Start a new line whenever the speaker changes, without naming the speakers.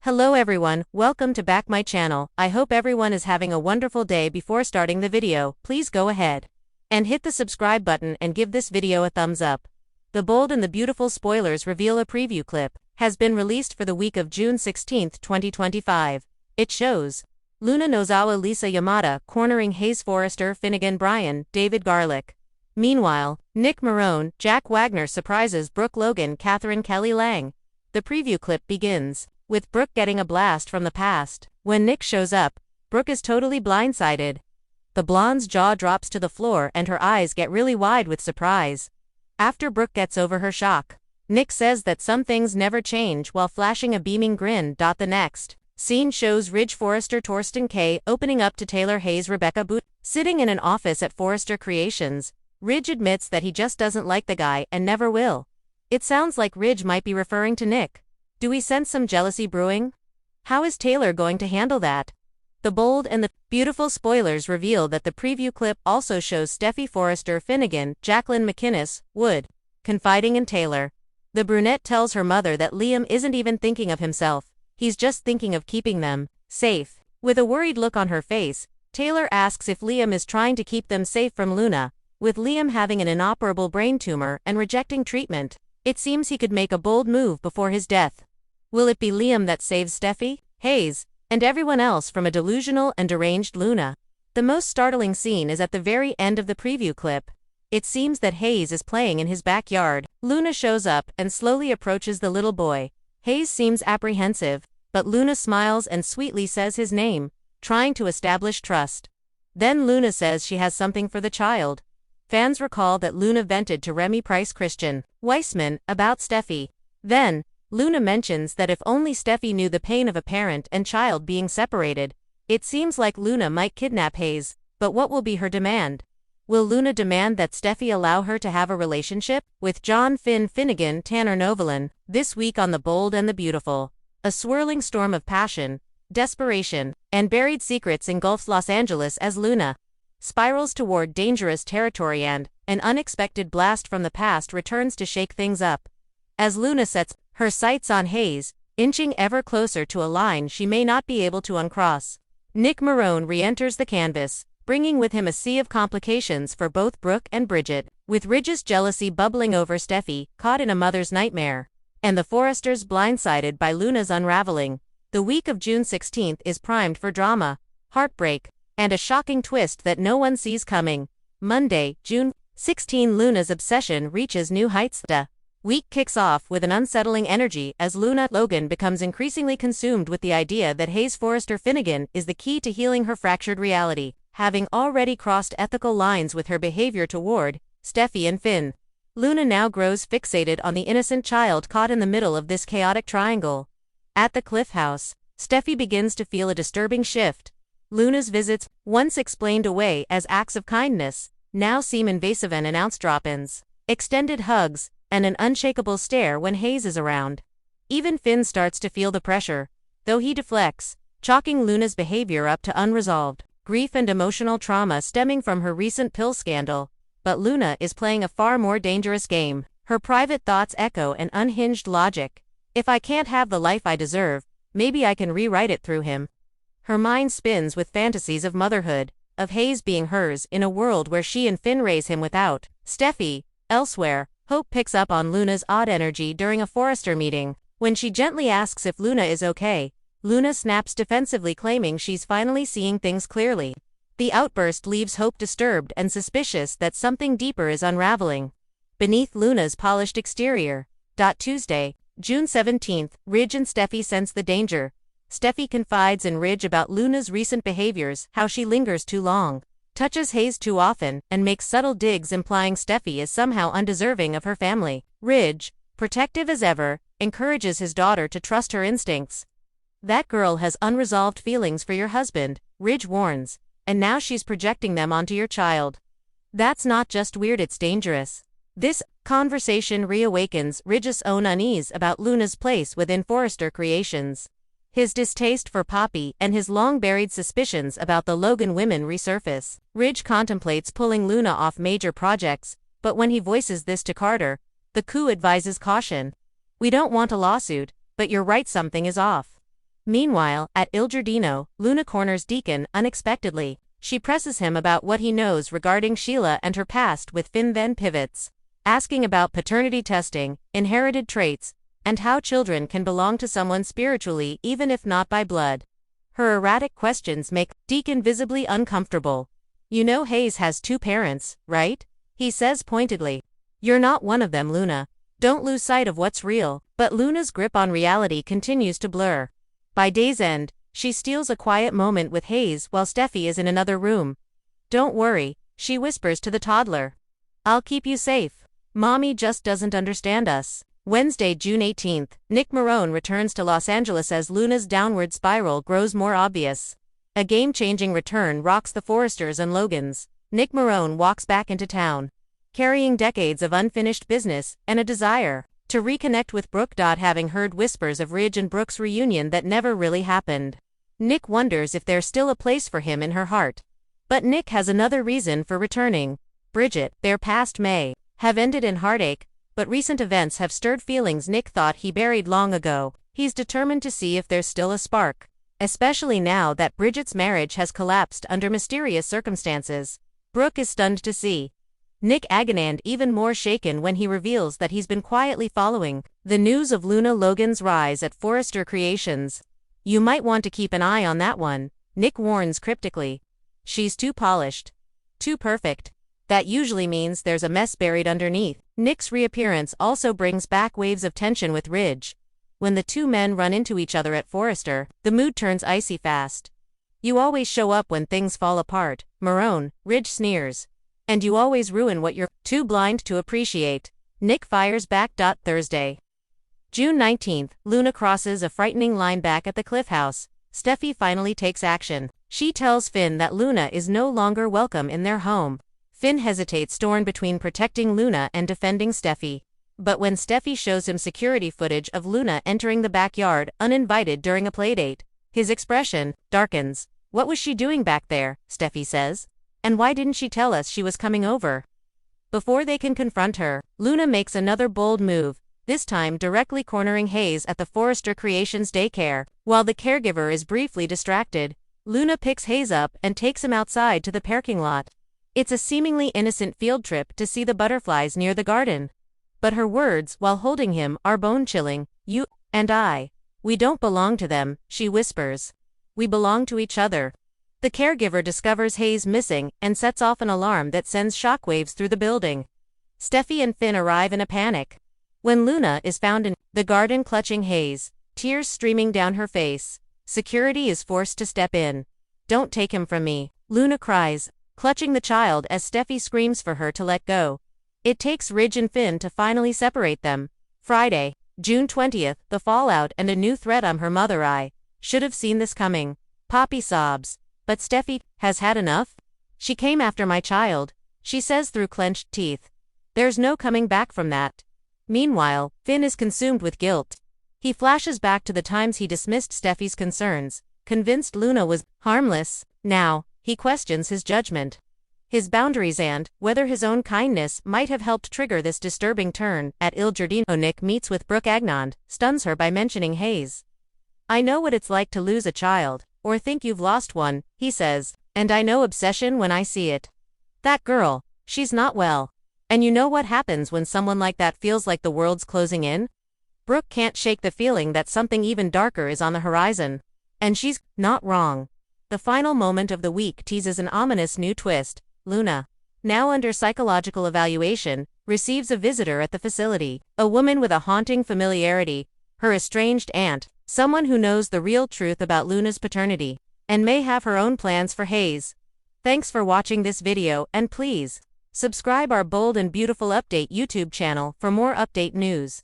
Hello everyone, welcome to back my channel. I hope everyone is having a wonderful day. Before starting the video, please go ahead and hit the subscribe button and give this video a thumbs up. The Bold and the Beautiful spoilers reveal a preview clip has been released for the week of June 16, 2025. It shows Luna Nozawa Lisa Yamada cornering Hayes Forrester Finnegan Bryan David Garlick. Meanwhile, Nick Marone Jack Wagner surprises Brooke Logan Catherine Kelly Lang. The preview clip begins with Brooke getting a blast from the past. When Nick shows up, Brooke is totally blindsided. The blonde's jaw drops to the floor and her eyes get really wide with surprise. After Brooke gets over her shock, Nick says that some things never change while flashing a beaming grin. The next scene shows Ridge Forrester Torsten K opening up to Taylor Hayes Rebecca Boot. Sitting in an office at Forrester Creations, Ridge admits that he just doesn't like the guy and never will. It sounds like Ridge might be referring to Nick. Do we sense some jealousy brewing? How is Taylor going to handle that? The Bold and the Beautiful spoilers reveal that the preview clip also shows Stephie Forrester Finnegan, Jacqueline McInnes, Wood, confiding in Taylor. The brunette tells her mother that Liam isn't even thinking of himself, he's just thinking of keeping them safe. With a worried look on her face, Taylor asks if Liam is trying to keep them safe from Luna. With Liam having an inoperable brain tumor and rejecting treatment, it seems he could make a bold move before his death. Will it be Liam that saves Stephie, Hayes, and everyone else from a delusional and deranged Luna? The most startling scene is at the very end of the preview clip. It seems that Hayes is playing in his backyard. Luna shows up and slowly approaches the little boy. Hayes seems apprehensive, but Luna smiles and sweetly says his name, trying to establish trust. Then Luna says she has something for the child. Fans recall that Luna vented to Remy Price Christian Weissman about Stephie. Then, Luna mentions that if only Stephie knew the pain of a parent and child being separated. It seems like Luna might kidnap Hayes, but what will be her demand? Will Luna demand that Stephie allow her to have a relationship with John Finnegan Tanner Novelin? This week on The Bold and the Beautiful, a swirling storm of passion, desperation, and buried secrets engulfs Los Angeles as Luna spirals toward dangerous territory and an unexpected blast from the past returns to shake things up. As Luna sets her sights on Hayes, inching ever closer to a line she may not be able to uncross, Nick Marone re-enters the canvas, bringing with him a sea of complications for both Brooke and Bridget, with Ridge's jealousy bubbling over Stephie, caught in a mother's nightmare, and the Forresters blindsided by Luna's unraveling. The week of June 16 is primed for drama, heartbreak, and a shocking twist that no one sees coming. Monday, June 16, Luna's obsession reaches new heights. The week kicks off with an unsettling energy as Luna Logan becomes increasingly consumed with the idea that Hayes Forrester Finnegan is the key to healing her fractured reality, having already crossed ethical lines with her behavior toward Stephie and Finn. Luna now grows fixated on the innocent child caught in the middle of this chaotic triangle. At the Cliff House, Stephie begins to feel a disturbing shift. Luna's visits, once explained away as acts of kindness, now seem invasive and announce drop-ins, extended hugs, and an unshakable stare when Hayes is around. Even Finn starts to feel the pressure, though he deflects, chalking Luna's behavior up to unresolved grief and emotional trauma stemming from her recent pill scandal. But Luna is playing a far more dangerous game. Her private thoughts echo an unhinged logic. If I can't have the life I deserve, maybe I can rewrite it through him. Her mind spins with fantasies of motherhood, of Hayes being hers in a world where she and Finn raise him without Stephie. Elsewhere, Hope picks up on Luna's odd energy during a Forrester meeting. When she gently asks if Luna is okay, Luna snaps defensively, claiming she's finally seeing things clearly. The outburst leaves Hope disturbed and suspicious that something deeper is unraveling beneath Luna's polished exterior. Tuesday, June 17, Ridge and Stephie sense the danger. Stephie confides in Ridge about Luna's recent behaviors, how she lingers too long, touches Hayes too often, and makes subtle digs implying Stephie is somehow undeserving of her family. Ridge, protective as ever, encourages his daughter to trust her instincts. That girl has unresolved feelings for your husband, Ridge warns, and now she's projecting them onto your child. That's not just weird, it's dangerous. This conversation reawakens Ridge's own unease about Luna's place within Forrester Creations. His distaste for Poppy and his long-buried suspicions about the Logan women resurface. Ridge contemplates pulling Luna off major projects, but when he voices this to Carter, the coup advises caution. We don't want a lawsuit, but you're right, something is off. Meanwhile, at Il Giardino, Luna corners Deacon unexpectedly. She presses him about what he knows regarding Sheila and her past with Finn, then pivots, asking about paternity testing, inherited traits, and how children can belong to someone spiritually even if not by blood. Her erratic questions make Deacon visibly uncomfortable. "You know Hayes has 2 parents, right?" he says pointedly. "You're not one of them, Luna. Don't lose sight of what's real." But Luna's grip on reality continues to blur. By day's end, she steals a quiet moment with Hayes while Stephie is in another room. "Don't worry," she whispers to the toddler. "I'll keep you safe. Mommy just doesn't understand us." Wednesday, June 18th, Nick Marone returns to Los Angeles as Luna's downward spiral grows more obvious. A game-changing return rocks the Forresters and Logans. Nick Marone walks back into town, carrying decades of unfinished business and a desire to reconnect with Brooke. Having heard whispers of Ridge and Brooke's reunion that never really happened, Nick wonders if there's still a place for him in her heart. But Nick has another reason for returning. Bridget, their past may have ended in heartache, but recent events have stirred feelings Nick thought he buried long ago. He's determined to see if there's still a spark, especially now that Bridget's marriage has collapsed under mysterious circumstances. Brooke is stunned to see Nick and even more shaken when he reveals that he's been quietly following the news of Luna Logan's rise at Forrester Creations. "You might want to keep an eye on that one," Nick warns cryptically. "She's too polished, too perfect. That usually means there's a mess buried underneath." Nick's reappearance also brings back waves of tension with Ridge. When the 2 men run into each other at Forrester, the mood turns icy fast. "You always show up when things fall apart, Marone," Ridge sneers. "And you always ruin what you're too blind to appreciate." Nick fires back. Thursday, June 19th, Luna crosses a frightening line back at the Cliff House. Stephie finally takes action. She tells Finn that Luna is no longer welcome in their home. Finn hesitates, torn between protecting Luna and defending Stephie. But when Stephie shows him security footage of Luna entering the backyard uninvited during a playdate, his expression darkens. "What was she doing back there?" Stephie says. "And why didn't she tell us she was coming over?" Before they can confront her, Luna makes another bold move, this time directly cornering Hayes at the Forrester Creations daycare. While the caregiver is briefly distracted, Luna picks Hayes up and takes him outside to the parking lot. It's a seemingly innocent field trip to see the butterflies near the garden. But her words, while holding him, are bone-chilling. "You and I, we don't belong to them," she whispers. "We belong to each other." The caregiver discovers Hayes missing and sets off an alarm that sends shockwaves through the building. Stephie and Finn arrive in a panic. When Luna is found in the garden clutching Hayes, tears streaming down her face, security is forced to step in. "Don't take him from me," Luna cries, clutching the child as Stephie screams for her to let go. It takes Ridge and Finn to finally separate them. Friday, June 20th, the fallout and a new threat. "I'm her mother. I should have seen this coming." Poppy sobs. "But Stephie has had enough. She came after my child," she says through clenched teeth. "There's no coming back from that." Meanwhile, Finn is consumed with guilt. He flashes back to the times he dismissed Stephie's concerns, convinced Luna was harmless. Now, he questions his judgment, his boundaries, and whether his own kindness might have helped trigger this disturbing turn. At Il Giardino, Nick meets with Brooke, stuns her by mentioning Hayes. "I know what it's like to lose a child, or think you've lost one," he says, "and I know obsession when I see it. That girl, she's not well. And you know what happens when someone like that feels like the world's closing in?" Brooke can't shake the feeling that something even darker is on the horizon. And she's not wrong. The final moment of the week teases an ominous new twist. Luna, now under psychological evaluation, receives a visitor at the facility. A woman with a haunting familiarity, her estranged aunt, someone who knows the real truth about Luna's paternity, and may have her own plans for Hayes. Thanks for watching this video, and please subscribe our Bold and Beautiful Update YouTube channel for more update news.